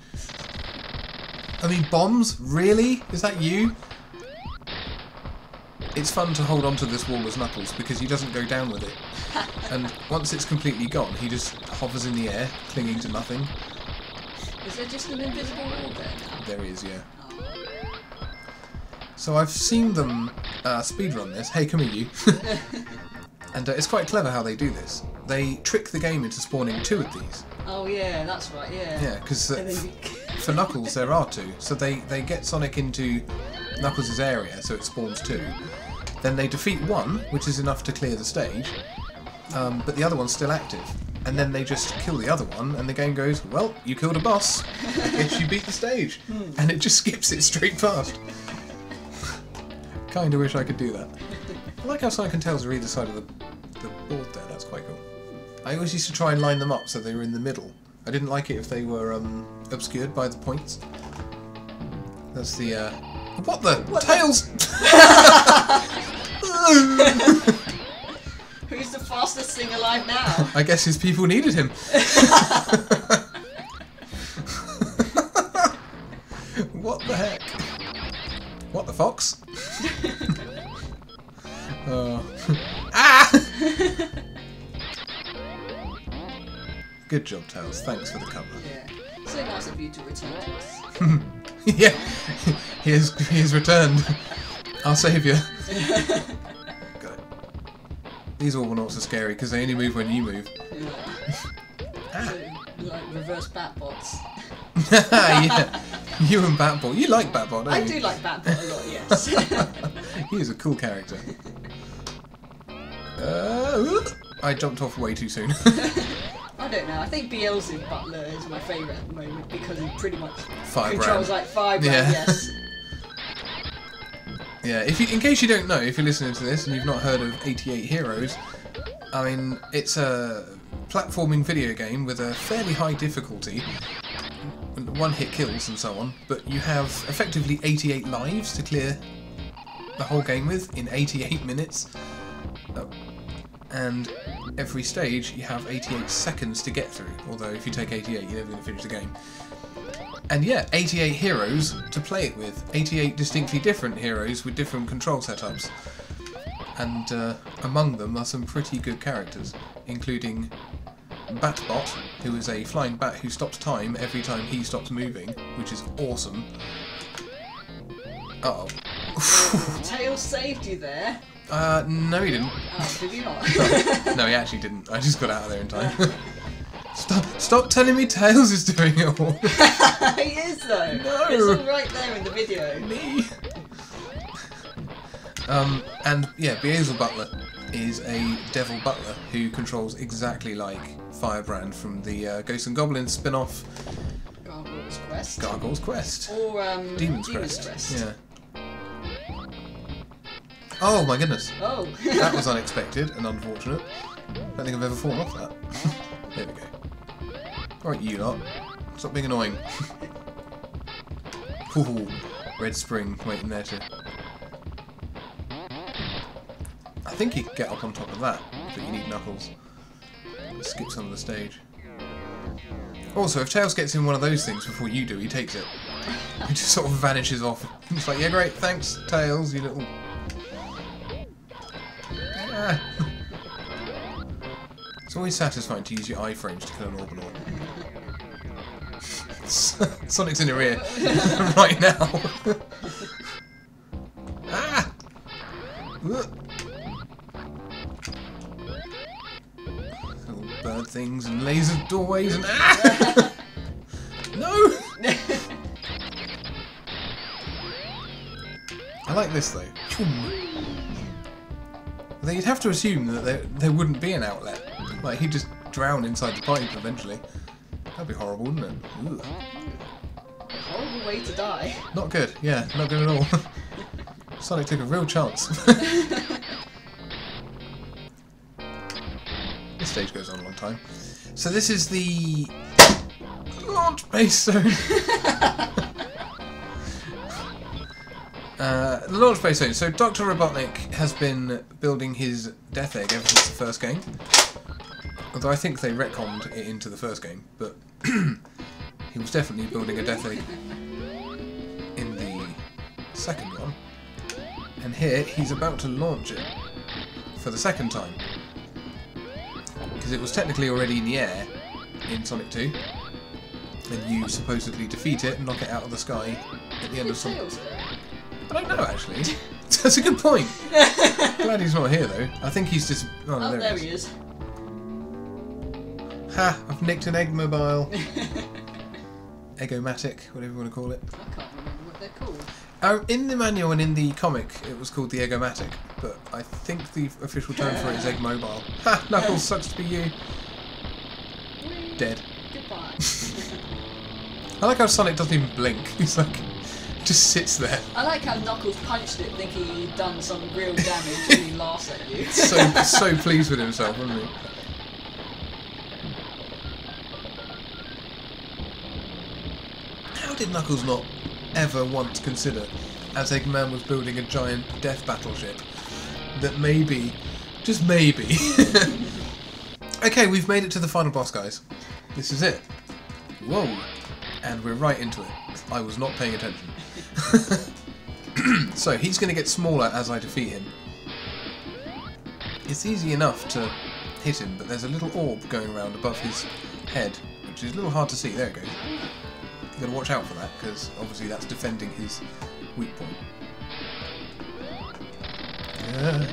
I mean, bombs? Really? Is that you? It's fun to hold onto this wall as Knuckles because he doesn't go down with it. And once it's completely gone, he just hovers in the air, clinging to nothing. Is there just an invisible wall there now? There is, yeah. So I've seen them speedrun this. Hey, come here, you. And it's quite clever how they do this. They trick the game into spawning 2 of these. Oh yeah, that's right, yeah. Yeah, because And then for Knuckles there are 2. So they get Sonic into Knuckles' area, so it spawns 2. Then they defeat 1, which is enough to clear the stage. but the other one's still active. And then they just kill the other one, and the game goes, well, you killed a boss. I guess you beat the stage. And it just skips it straight past. Kinda wish I could do that. I like how Sonic and Tails are either side of the board there, that's quite cool. I always used to try and line them up so they were in the middle. I didn't like it if they were obscured by the points. That's the, What the? Tails! Who's the fastest thing alive now? I guess his people needed him. What the heck? What the fox? Ah! Good job, Tails. Thanks for the cover. Yeah. So nice of you to return to us. Yeah, he has returned. Our saviour. Got it. These Autobots are scary because they only move when you move. Yeah. Ah. So, like reverse Batbots. Yeah, you and Batbot. You like Batbot, don't you? I do like Batbot a lot, yes. He is a cool character. I jumped off way too soon. I don't know. I think Beelzebub Butler is my favourite at the moment because he pretty much Firebrand. controls like Firebrand, Yeah. yes. Yeah, in case you don't know, if you're listening to this and you've not heard of 88 Heroes, I mean, it's a platforming video game with a fairly high difficulty, one-hit kills and so on, but you have effectively 88 lives to clear the whole game with in 88 minutes. And every stage you have 88 seconds to get through, although if you take 88 you're never going to finish the game. And yeah, 88 heroes to play it with. 88 distinctly different heroes with different control setups. And among them are some pretty good characters, including Batbot, who is a flying bat who stops time every time he stops moving, which is awesome. Uh-oh. Tails saved you there. No he didn't. Oh, did he not? No, he actually didn't. I just got out of there in time. Stop telling me Tails is doing it all. He is though. No. It's all right there in the video. Me. And yeah, Beelzebub Butler is a devil butler who controls exactly like Firebrand from the Ghosts and Goblins spin-off. Gargoyle's Quest. Gargoyle's Quest. Or Demon's Crest. Yeah. Oh my goodness. Oh. That was unexpected and unfortunate. I don't think I've ever fallen off that. There we go. Alright, you lot. Stop being annoying. Ooh, Red Spring waiting there to... I think you could get up on top of that, but you need Knuckles. Skip some of the stage. Also, if Tails gets in one of those things before you do, he takes it. He just sort of vanishes off. It's like, yeah, great, thanks, Tails, you little... Ah. It's always satisfying to use your iframes to kill an Orbital. Sonic's in your ear right now. Ah! Little bird things and laser doorways and ah! No! I like this though. Although you'd have to assume that there wouldn't be an outlet. Like he'd just drown inside the pipe eventually. That'd be horrible, wouldn't it? Ooh. Horrible way to die. Not good, yeah, not good at all. Sonic took a real chance. This stage goes on a long time. So this is the launch base zone. The launch base zone. So Dr. Robotnik has been building his Death Egg ever since the first game. Although I think they retconned it into the first game, but he was definitely building a Death Egg in the second one. And here he's about to launch it for the second time. Because it was technically already in the air in Sonic 2. And you supposedly defeat it and knock it out of the sky at the end of Sonic. I don't know actually. That's a good point. Glad he's not here though. I think he's just... Oh, Oh, there there he he is. is. Ha! I've nicked an Eggmobile. Eggomatic, whatever you want to call it. I can't remember what they're called. In the manual and in the comic, it was called the Eggomatic, but I think the official term for it is Egg Mobile. Ha! Knuckles, sucks to be you. Dead. Goodbye. I like how Sonic doesn't even blink. He's like, just sits there. I like how Knuckles punched it thinking he'd done some real damage and he laughs at you. So pleased with himself, wasn't he? How did Knuckles not ever once consider, as Eggman was building a giant death battleship, that maybe, just maybe... Okay, we've made it to the final boss, guys. This is it. Whoa. And we're right into it. I was not paying attention. So, he's going to get smaller as I defeat him. It's easy enough to hit him, but there's a little orb going around above his head, which is a little hard to see. There it goes. You've got to watch out for that, because obviously that's defending his weak point. Yeah.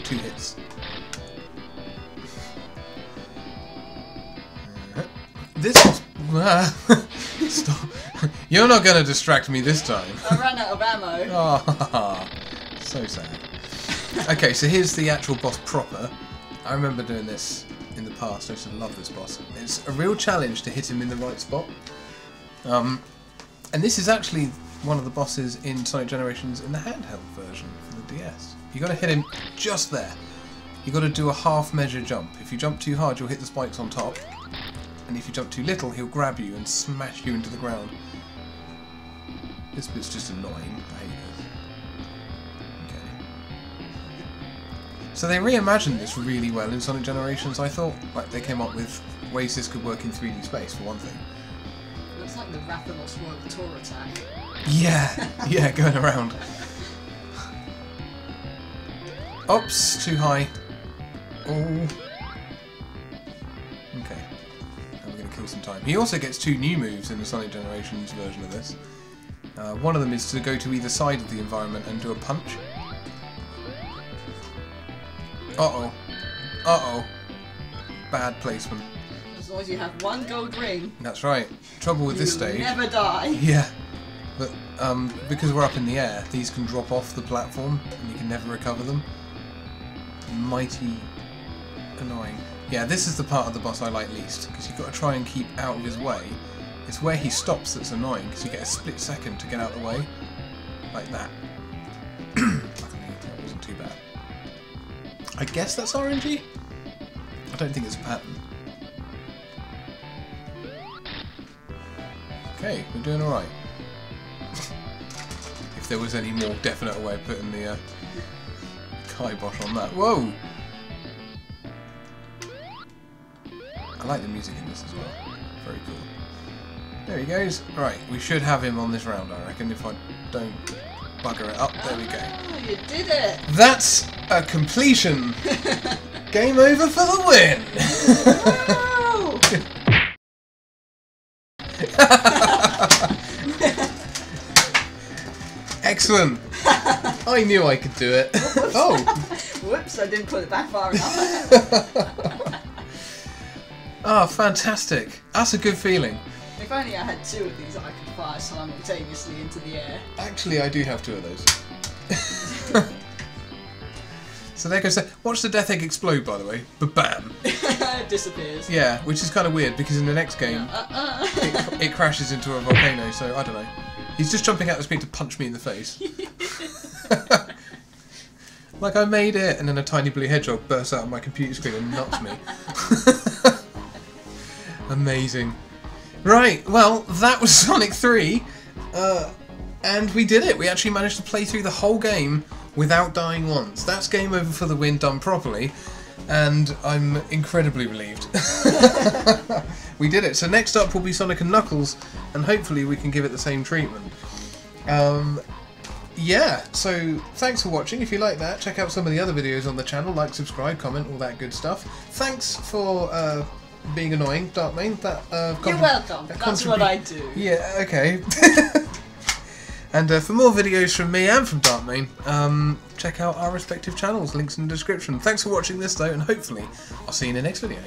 2 hits. This is... Stop. You're not going to distract me this time. I ran out of ammo. Oh, so sad. Okay, so here's the actual boss proper. I remember doing this in the past. I used to love this boss. It's a real challenge to hit him in the right spot. And this is actually one of the bosses in Sonic Generations in the handheld version for the DS. You got to hit him just there. You got to do a half measure jump. If you jump too hard, you'll hit the spikes on top. And if you jump too little, he'll grab you and smash you into the ground. This bit's just annoying. I hate this. Okay. So they reimagined this really well in Sonic Generations. I thought like they came up with ways this could work in 3D space, for one thing. Looks like the Rathalos World Tour attack. Yeah, yeah, going around. Oops, too high. Oh. Okay. And we're going to kill some time. He also gets 2 new moves in the Sonic Generations version of this. One of them is to go to either side of the environment and do a punch. Uh-oh. Uh-oh. Bad placement. As long as you have 1 gold ring. That's right. Trouble with this stage. Never die. Yeah. But because we're up in the air, these can drop off the platform and you can never recover them. Mighty annoying. Yeah, this is the part of the boss I like least, because you've got to try and keep out of his way. It's where he stops that's annoying, because you get a split second to get out of the way. Like that. Luckily, that wasn't too bad. I guess that's RNG? I don't think it's a pattern. Okay, we're doing alright. If there was any more definite way of putting the kibosh on that. Whoa! I like the music in this as well. Very cool. There he goes. Right, we should have him on this round, I reckon, if I don't bugger it up. There we go. Oh, you did it! That's a completion! Game over for the win! Excellent! I knew I could do it. Oh! Whoops, I didn't put it back far enough. Oh, fantastic. That's a good feeling. If only I had 2 of these that I could fire simultaneously into the air. Actually, I do have 2 of those. So there goes. Watch the death egg explode, by the way. Ba-bam! It disappears. Yeah, which is kind of weird because in the next game, it crashes into a volcano, so I don't know. He's just jumping out the screen to punch me in the face. Like I made it, and then a tiny blue hedgehog bursts out of my computer screen and knocks me. Amazing. Right, well, that was Sonic 3, and we did it. We actually managed to play through the whole game without dying once. That's game over for the win done properly, and I'm incredibly relieved. We did it. So next up will be Sonic and Knuckles, and hopefully we can give it the same treatment. Yeah, so thanks for watching. If you like that, check out some of the other videos on the channel, like, subscribe, comment, all that good stuff. Thanks for being annoying, Darkmane. You're welcome. That's what I do. Yeah, okay. And for more videos from me and from Darkmane, check out our respective channels, links in the description. Thanks for watching this though, and hopefully I'll see you in the next video.